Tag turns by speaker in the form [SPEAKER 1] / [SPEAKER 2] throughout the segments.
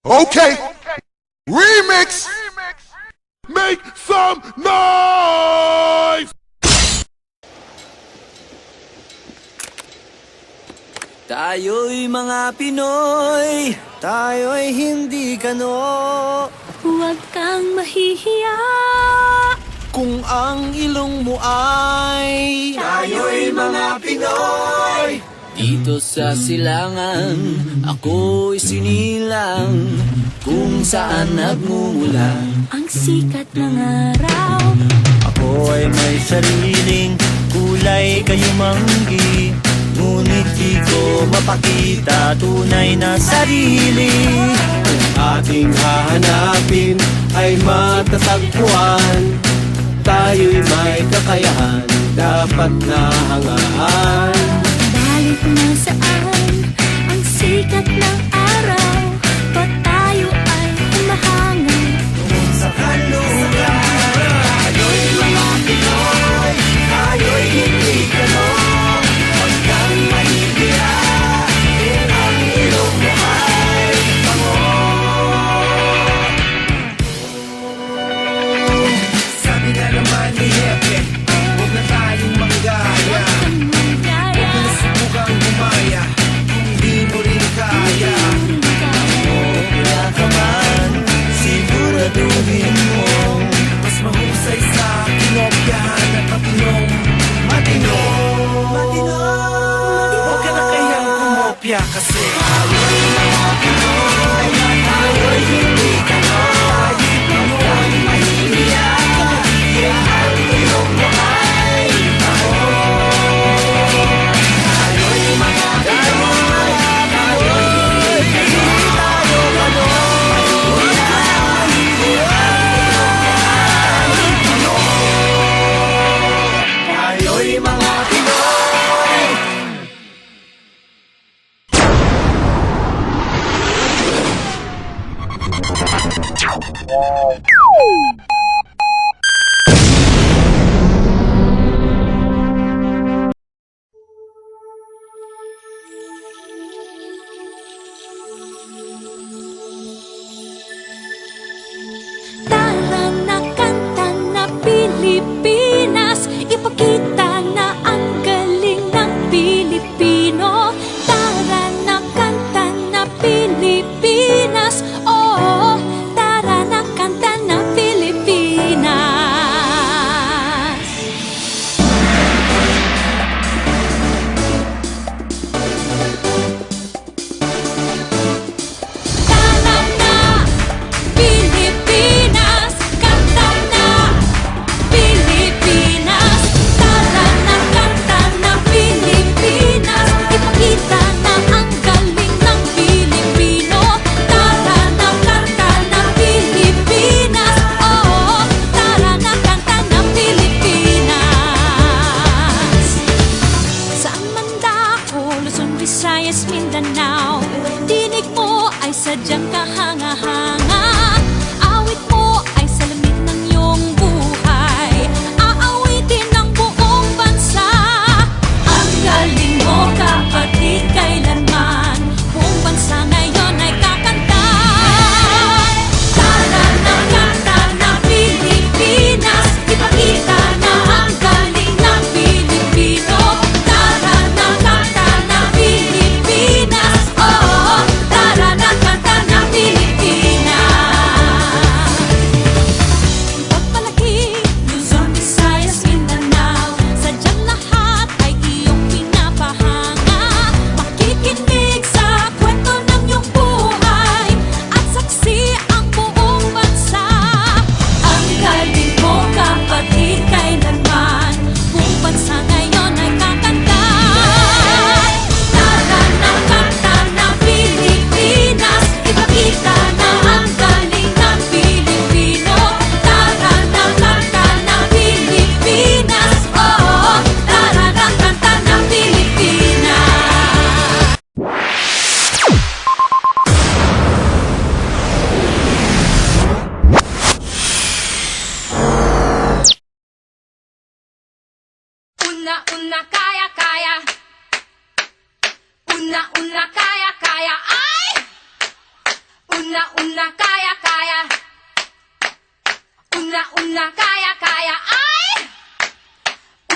[SPEAKER 1] Okay. Remix. Make some noise.
[SPEAKER 2] Tayo'y mga Pinoy, tayo'y hindi kano.
[SPEAKER 3] Huwag kang mahihiya.
[SPEAKER 2] Kung ang ilong mo ay tayo'y mga Pinoy. Dito sa silangan, ako'y sinilang kung saan nagmumula
[SPEAKER 3] Ang sikat ng araw.
[SPEAKER 2] Ako ay may sariling kulay kayumanggi, ngunit di ko mapakita tunay na sarili. Ang ating hahanapin ay matatagpuan. Tayo'y may kakayahan, dapat nahangaan.
[SPEAKER 3] Balik na saan ang sikat ng araw, ba't tayo ay humahangin?
[SPEAKER 2] Sa kanluran, tayo'y mga Pinoy, tayo'y hindi kano. Huwag kang mahihiya, kung ang ilong mo ay bango. Sabi na naman ni Hepe, huwag na tayong manggaya. Huwag mo subukang gumaya, kung di mo rin kaya. Kaya ka man, siguraduhin mo mas mahusay sa kinopyahan at matinong matino. Huwag ka na kayang kumopya kasi tayo'y mga Pinoy, tayo'y hindi kano. Huwag kang mahihiya, ang ilong mo ay bango. Tayo'y mga Pinoy, tayo'y hindi tayo kano. Huwag kang mahihiya, tayo'y mga Pinoy.
[SPEAKER 3] Tara na kanta na Pilipinas, ipakita na ang galing ng Pilipino. Tara na kanta na Pilipinas, oh, tara na kanta na Pilipinas. Tara na Pilipinas, kanta na Pilipinas. Tara na kanta na Pilipinas, ipakita na ang galing ng Pilipino. Tara na kanta na Pilipinas, oh, tara na kanta na Pilipinas. Saan man dako, Luzon, Visayas, Mindanao, tinig mo ay sadyang kahanga-hanga. Awit mo ay salamin ng iyong buhay, aawitin ng buong bansa. Ang galing mo, kapatid, kailanman buong bansa ngayon ay kakanta. Tara na kanta na Pilipinas, ipakita na ang galing ng Pilipino. Tara na kanta na Pilipinas, oh, tara na kanta na Pilipinas. Pagpalaki, Luzon, Visayas, Mindanao, sadyang lahat ay iyong pinapahanga. Makikinig sa kwento ng iyong buhay at saksi ang buong bansa. Ang galing mo, kapatid, kailanman buong bansa ngayon ay kakanta. Tara na kanta na Pilipinas, ipakita na ang galing ng Pilipino. Tara na kanta na Pilipinas, oh, tara na kanta na Pilipinas.
[SPEAKER 4] Una, kaya, kaya. Una, kaya, kaya. Ay! Una, una, kaya, kaya. Una, una, kaya, kaya. Ay!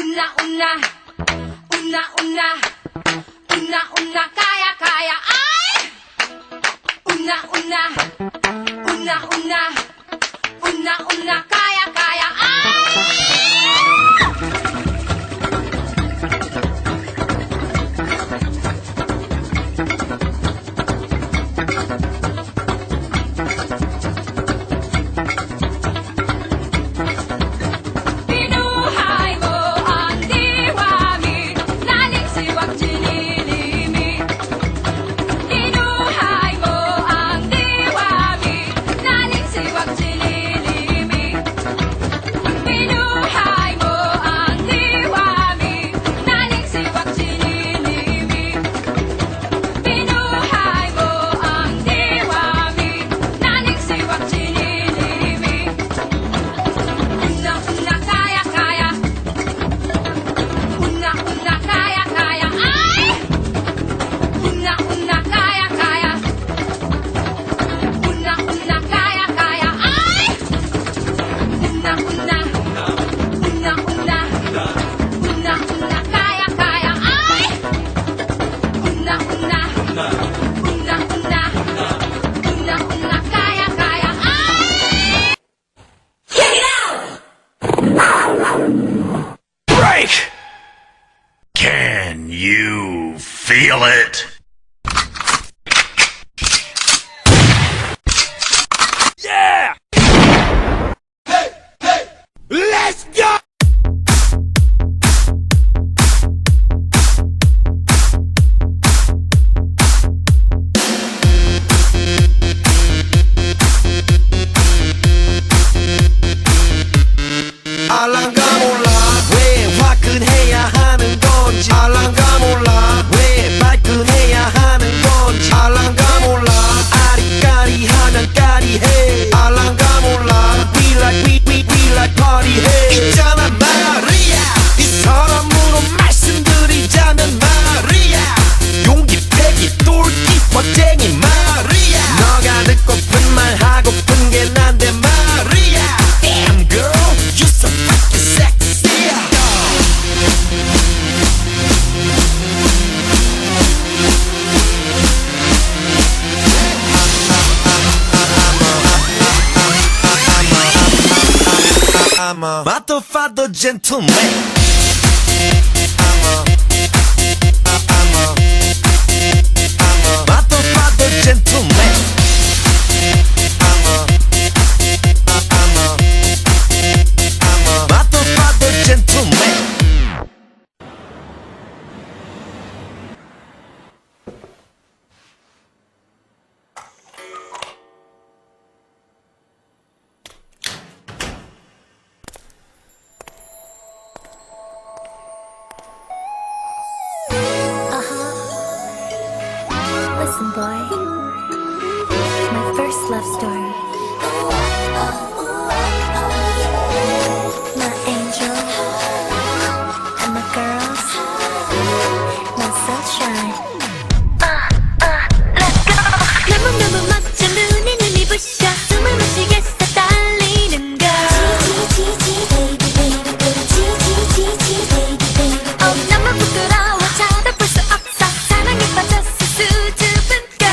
[SPEAKER 4] Una, una. Una, una. Una, una, kaya, kaya. Ay! Una, una. Una, una. Una, una, kaya, kaya. Ay! Pinuhay mo ang diwami, naling siwag sinilimi. Pinuhay mo ang diwami, naling siwag sinilimi. Pinuhay mo ang diwami, naling siwag sinilimi. Pinuhay mo ang diwami, naling siwag sinilimi. Una, una, kaya, kaya. Una, una, kaya, kaya. Ay! Una, una, kaya, kaya. Una, una, kaya, kaya. Ay! Una, una. Una, una. Una, una, kaya, kaya. Ay! Una, una. Una, una. Una, una, kaya, kaya. Ay!
[SPEAKER 5] Break! Can you feel it? Yeah!
[SPEAKER 1] Let's go!
[SPEAKER 2] 알랑가 몰라 왜 화끈해야 하는 건지 알랑가 몰라 왜 발끈해야 하는 건지 알랑가 몰라 아리까리하면 까리해 알랑가 몰라 We like party 해 있잖아 마리아 이 사람으로 말씀드리자면 마리아 용기 패기 똘끼 멋쟁이 마리아 너가 듣고픈 말 하고픈 게 난데 마리아 Damn girl you so fucking sexy I'm a motherfucker gentleman motherfucker gentleman motherfucker gentleman
[SPEAKER 6] Listen, boy. My first love story. My angel and my girls. My sunshine. Let's go. 너무너무 멋져 눈이 부셔 숨을 못 쉬겠어 달리는 걸. 너무 부끄러워 쳐다볼 수 없어 사랑에 빠졌어 수줍은 걸.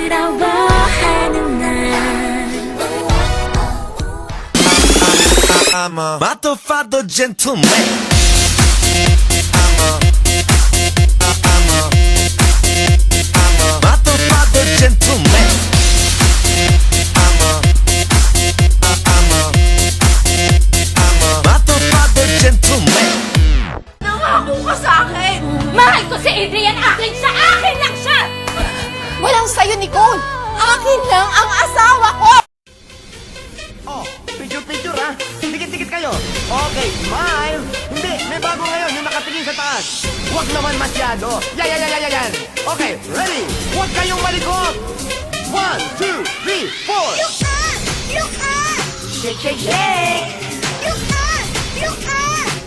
[SPEAKER 6] 부러워하는 날
[SPEAKER 2] I'm a motherfucker gentleman. I'm a motherfucker gentleman. I'm a motherfucker gentleman.
[SPEAKER 4] Nangako ka sa akin! Mahal ko si Adrian! Akin sa akin lang siya!
[SPEAKER 7] Walang sayo, Nicole! Akin lang ang asawa ko!
[SPEAKER 8] Oh, picture ha. Dikit-dikit kayo. Okay, smile. Hindi, may bago ngayon yung nakatingin sa taas. Huwag naman masyado. Yan. Okay, ready? Huwag kayong malikot. 1, 2, 3, 4. Shake, shake, shake.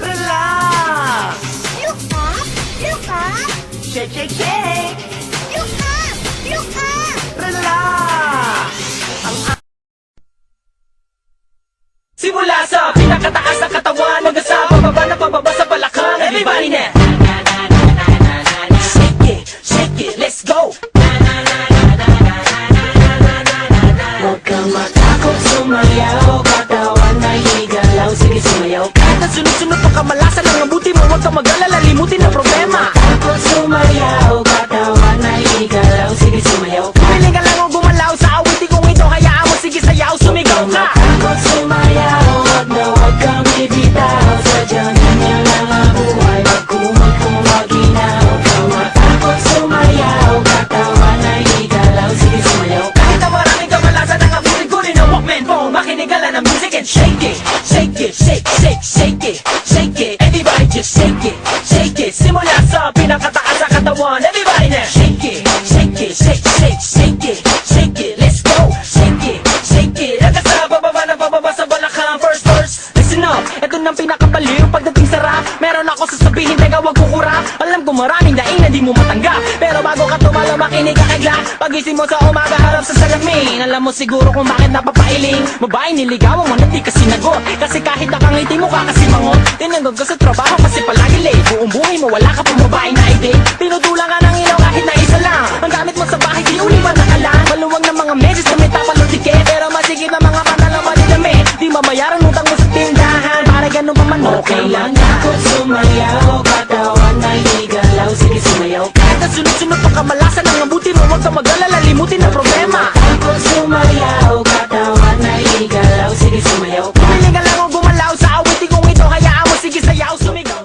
[SPEAKER 8] Relax. Shake, shake, shake. Relax.
[SPEAKER 9] Simula sa pinakataas na katawan hanggang sa pababa sa balakang. Everybody now! Shake it, let's go! Huwag kang matakot sumayaw, katawan ay higalaw, sige sumayaw. Kahit na sunod-sunod pa kamalasan ang mabuti mo, huwag kang mag-alala, limutin ang problema. Takot sumayaw, katawan ay higalaw, sige sumayaw. Piling ka lang o gumalaw sa awitin kong ito, hayaan mo, sige sayaw, sumigaw ka. Takot sumayaw, huwag kang bibitaw, sadyang ganyan lang ang buhay, magkumaginaw. Huwag kang matakot sumayaw, katawan ay higalaw, sige sumayaw. Kahit na maraming kamalasan ang abutin ko rin ang Walkman phone, makinig ka lang ng music and shake it. Shake it, shake it, shake it. Everybody just shake it, shake it. Simula sa pinakataas sa katawan, everybody now. Shake it, shake it, shake it. Let's go, shake it. Hanggang sa bababa sa balakang. First verse, listen up. Ito nang pinakabaliw pagdating sa rap. Meron ako sasabihin, teka wag kukurap. Alam ko maraming daing na di mo matanggap, pero bago ka tumalo, makinig ka kay Glock. Pagising mo sa umaga, harap sa salamin. Alam mo siguro kung bakit napapailing. Babae niligawan mo na di ka sinagot, kasi kahit nakangiti mo ka kasi mangot. Tinanggap ka sa trabaho kasi palagi late. Buong buhay mo wala ka pang babae na i-date. Tinutulang ka ng ilaw kahit na isa lang. Ang gamit mo sa bahay di uliwan na kalan. Maluwag ng mga meses na may tapal o tiket, pero masigit na mga panalang manilami. Di mabayaran utang mo sa tindahan, para ganun pa man okay lang. Takot sumayaw, katawan ay higalaw, sige sumayaw. Kahit na sunod-sunod pa kamalasan ang mabuti mo, huwag kang mag-alala, limutin ang problema. Takot sumayaw, katawan ay higalaw, sige sumayaw. Piling ka lang o gumalaw sa awitin kong ito, hayaan mo, sige sayaw, sumigaw.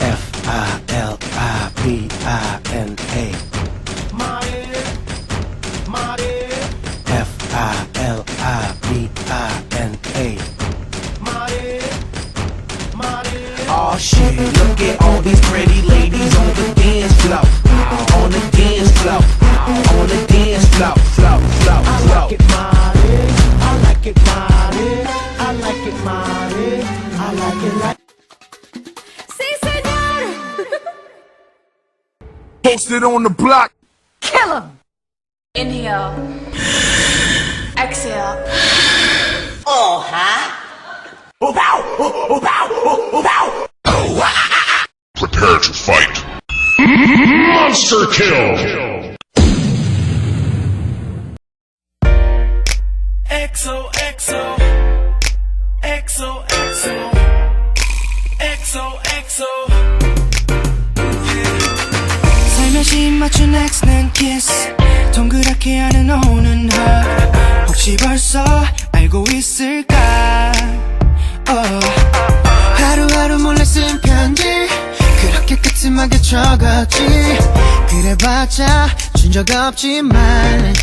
[SPEAKER 2] F-I-L-I-P-I-N-A F-I-L-I-P-I-N-A Oh shit, look at all these pretty ladies on the dance floor. On the dance floor. On the dance floor. Floor. I like it mighty. I like it mighty. I like it mighty. I like it like.
[SPEAKER 7] Si Senyor!
[SPEAKER 1] Posted on the block.
[SPEAKER 7] Kill him! Inhale. Exhale.
[SPEAKER 5] Prepare to fight. Monster kill.
[SPEAKER 2] XOXO 살며시 맞춘 X는 kiss 동그랗게 하는 O는 hug 혹시 벌써 알고 있을까 하루하루 몰래 쓴 편지 그렇게 끄트하게 적었지 그래봤자 준 적 없지만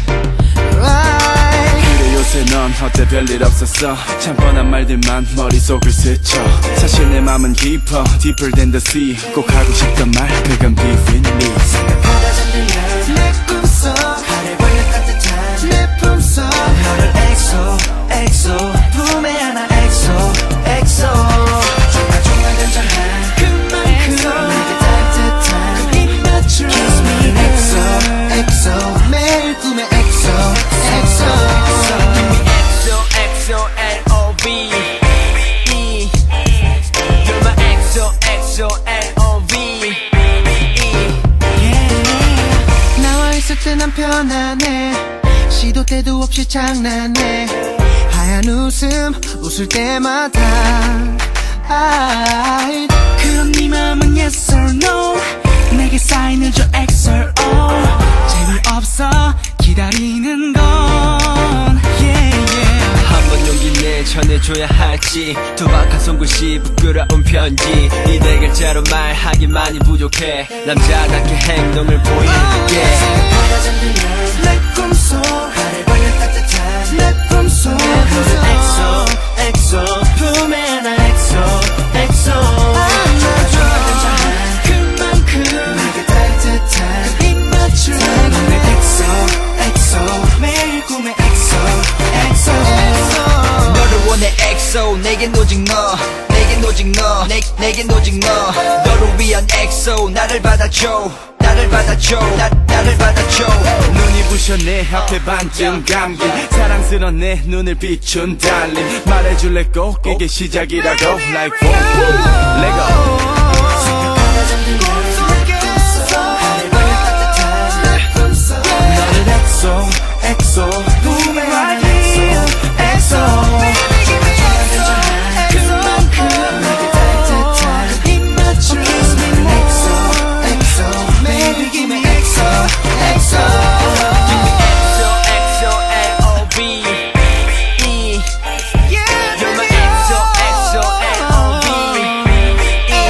[SPEAKER 10] 그래 요새 넌 어때 별일 없었어 참 뻔한 말들만 머릿속을 스쳐 사실 내 맘은 깊어 Deeper than the sea 꼭 하고 싶단 말 그건 beef in me
[SPEAKER 2] 생각보다 잠들려 내 꿈속 하늘 벌레 따뜻한 내 품속 너를 엑소 품에 안아 엑소 정말 간절한 그만큼 내게 따뜻한 그 입맞춤 Kiss me 엑소 매일 꿈에 엑소
[SPEAKER 9] L-O-V You're my XO L-O-V
[SPEAKER 2] 변하네 시도 때도 없이 장난해 하얀 웃음 웃을 때마다
[SPEAKER 9] 그럼 네 맘은 yes or no 내게 사인을 줘 XOR 재미없어 기다리는 건 yeah, yeah.
[SPEAKER 10] 한번 용기 내 전해줘야 할지 투박한 손글씨 부끄러운 편지 이 네 글자로 말하기만이 부족해 남자답게 행동을 보일게
[SPEAKER 2] 내 꿈속 하늘 벌려 따뜻한 내 품속
[SPEAKER 9] 엑소 엑소 품에 안아 엑소 엑소
[SPEAKER 2] 안아줘 그만큼 내게 따뜻한 입맞춤
[SPEAKER 9] 내 엑소 엑소 매일 꿈에 엑소 엑소
[SPEAKER 10] 너를 원해 엑소 내겐 오직 너 내겐 오직 너 내겐 오직 너 너를 위한 엑소 나를 받아줘 나를 받아줘 나를 받아줘 눈이 부셔 내 앞에 반쯤 감긴 사랑스런 내 눈을 비춘 달림 말해줄래 꼭 이게 시작이라고 Like boom boom let go
[SPEAKER 9] 너를 엑소 엑소 품에 안아 엑소 엑소 그만큼
[SPEAKER 2] 내게 따뜻한 입맞춤 엑소 엑소 매일 give me 엑소 엑소
[SPEAKER 10] XO L-O-V E You're my XO L-O-V E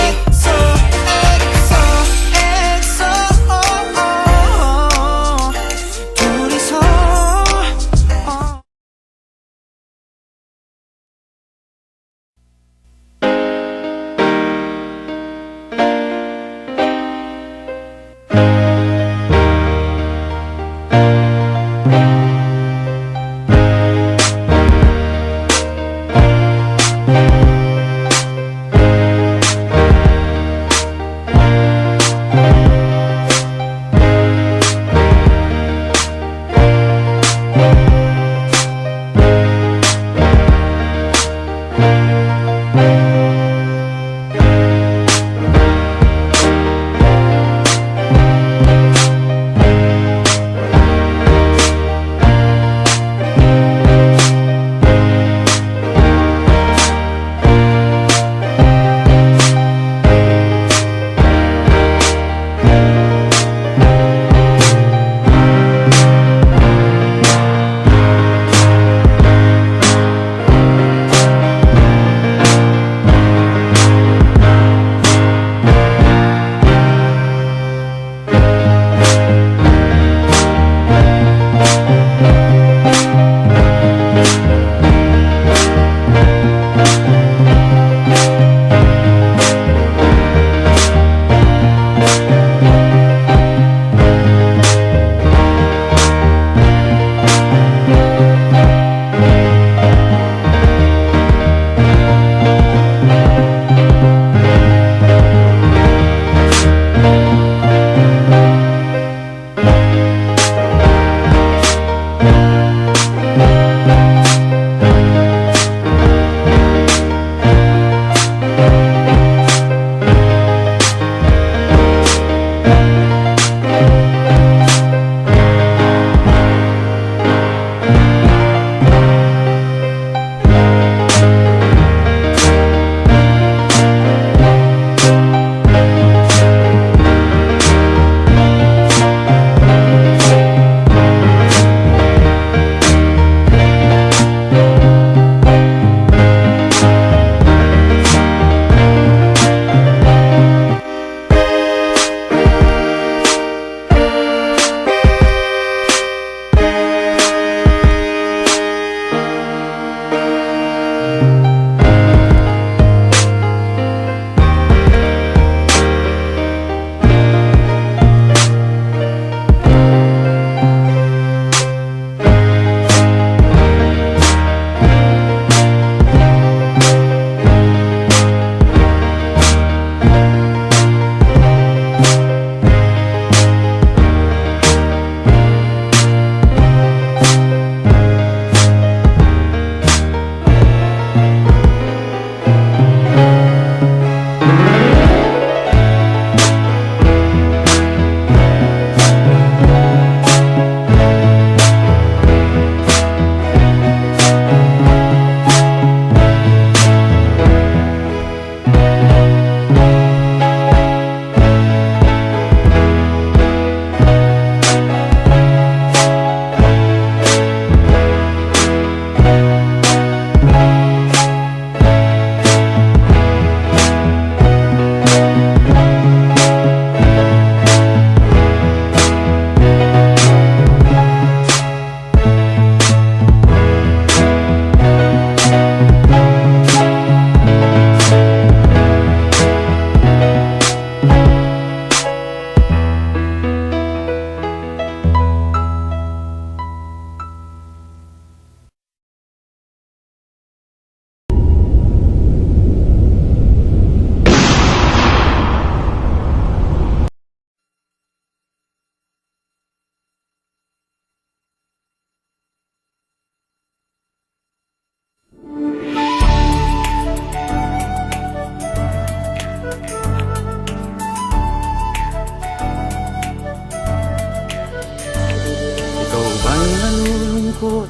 [SPEAKER 9] takot,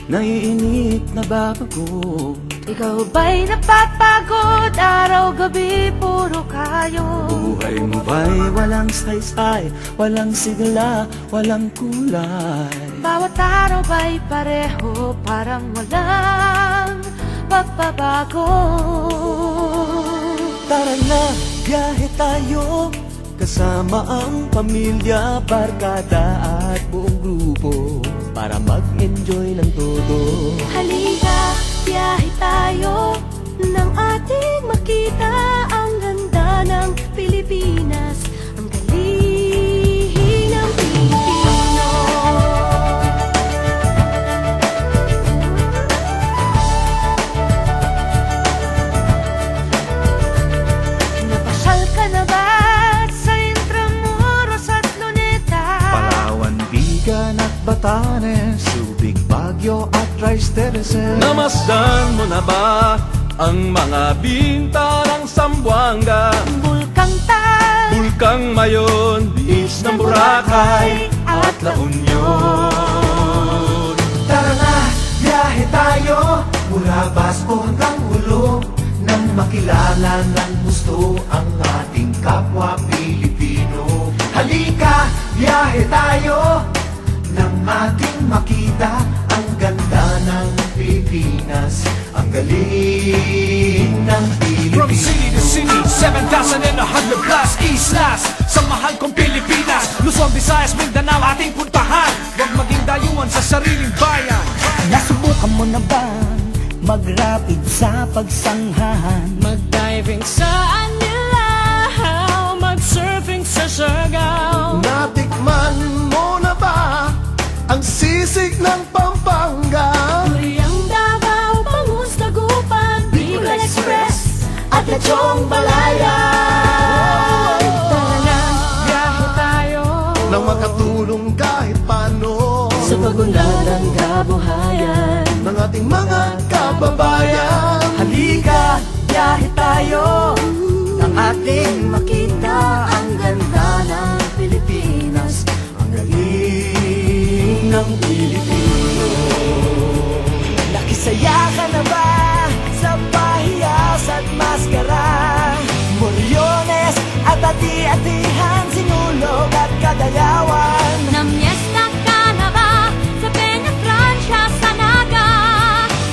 [SPEAKER 9] naiinip, nababago.
[SPEAKER 3] Ikaw ba'y napapagod? Araw-gabi, puro kayo.
[SPEAKER 9] Buhay mo ba'y walang saysay, walang sigla, walang kulay?
[SPEAKER 3] Bawat araw ba'y pareho, parang walang pagbabago.
[SPEAKER 9] Tara na, biyahe tayo, kasama ang pamilya, barkada at buong grupo, para mag-enjoy ng todo.
[SPEAKER 3] Halika, biyahe tayo, nang ating makita ang ganda ng Pilipinas, ang galing ng Pilipino. Napasyal ka na ba sa Intramuros at Luneta?
[SPEAKER 9] Palawan, Bigan at Batanes, Subic, Baguio at Rice Terraces. Namasdan mo na ba ang mga binta ng Zamboanga?
[SPEAKER 3] Bulkang Tal,
[SPEAKER 9] Bulkang Mayon, Beach ng Boracay at La Union. Tara na, biyahe tayo, mula Basco hanggang Ulo, nang makilala ng gusto ang ating kapwa Pilipino. Halika, biyahe tayo, nang ating makita ang ganda ng Pilipinas, ang galing ng Pilipinas.
[SPEAKER 2] From city to city, 7,100 plus islas sa mahal kong Pilipinas. Luzon, Visayas, Mindanao ating puntahan. Huwag maging dayuhan sa sariling bayan.
[SPEAKER 9] Nasubukan mo na ba mag-rapid sa pagsanghahan?
[SPEAKER 3] mag-diving sa Anilaw, mag-surfing sa Siargao.
[SPEAKER 9] Natikman mo na ba ang sisig ng Pampanga?
[SPEAKER 3] Kuriang Davao, Bangus, Dagupan, Bicol Express at Lechong Balaya. Tara na, biyahe tayo
[SPEAKER 9] Nang makatulong kahit paano
[SPEAKER 3] sa pagunlad ng kabuhayan
[SPEAKER 9] ng ating mga kababayan. Halika, biyahe tayo, nang ating makita ang ganda ng Pilipinas, ang galing ng Pilipino. Nakisaya ka na ba sa pahiyas at maskara? Moriones at ati-atihan, sinulog at kadayawan.
[SPEAKER 3] Namyesta ka na ba sa Peña Francia, sa Naga?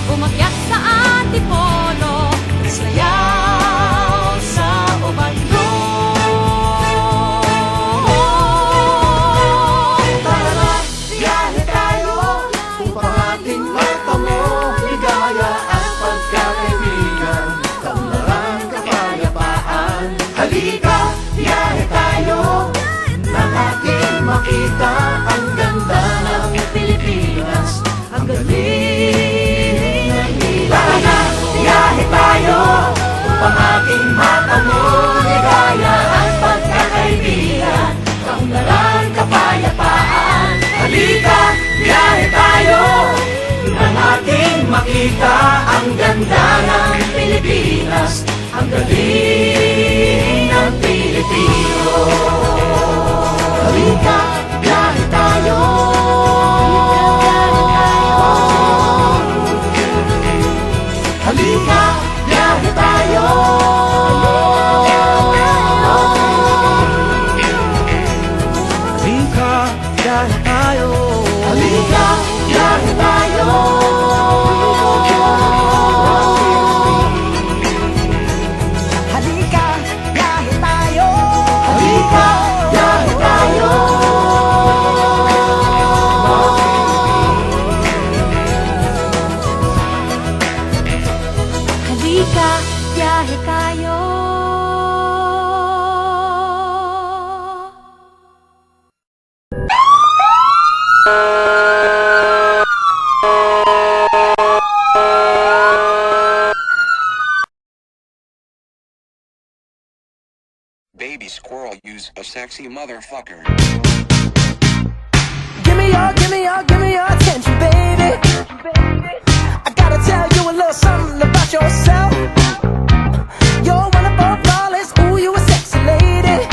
[SPEAKER 3] Umakyat sa Antipolo, sayaw sa Ubando.
[SPEAKER 9] Tara na, biyahe tayo, upang ating matamo ligaya at pagkakaibigan, kaunlaran, kapayapaan. Halika, biyahe tayo, nang ating makita ang ganda ng Pilipinas, ang galing ng Pilipino. Tara na, biyahe tayo, upang ating matamo ligaya at pagkakaibigan, kaunlaran, kapayapaan. Halika, biyahe tayo, nang ating makita ang ganda ng Pilipinas, ang galing ng Pilipino. Halika, biyahe tayo. Halika, biyahe tayo. Halika, biyahe tayo. Halika, biyahe tayo. Halika, biyahe tayo. Halika, biyahe tayo.
[SPEAKER 3] Halika, biyahe tayo.
[SPEAKER 11] Baby squirrel, use a sexy motherfucker.
[SPEAKER 9] Give me your attention, baby. I gotta tell you a little something about yourself. You're wonderful, flawless, ooh, you a sexy lady.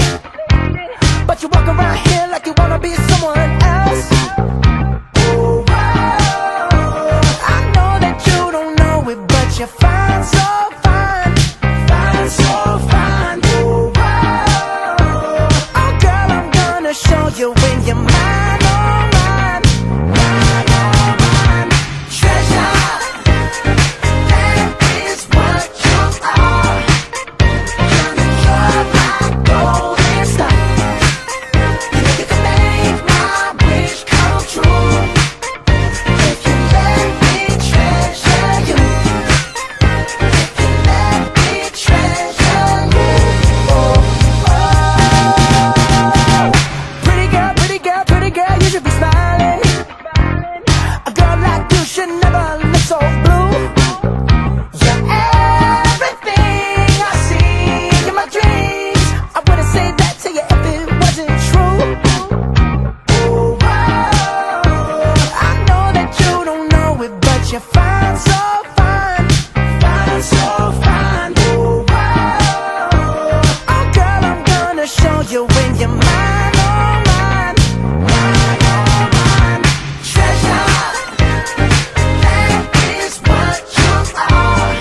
[SPEAKER 9] But you walk around here like you wanna be someone else. Ooh, wow.
[SPEAKER 2] show you when you're mine, oh mine, mine, oh mine. Treasure, that is what you are.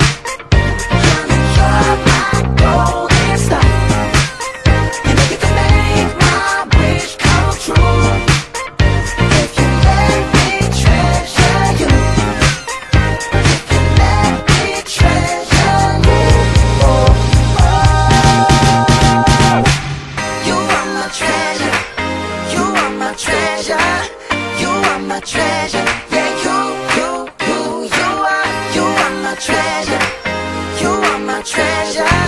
[SPEAKER 2] You're my golden star. You know you can make my wish come true. If you let me treasure you, if you let me treasure you, oh, oh. You are my treasure, you are my treasure, you are my treasure. Yeah, you are my treasure, you are my treasure.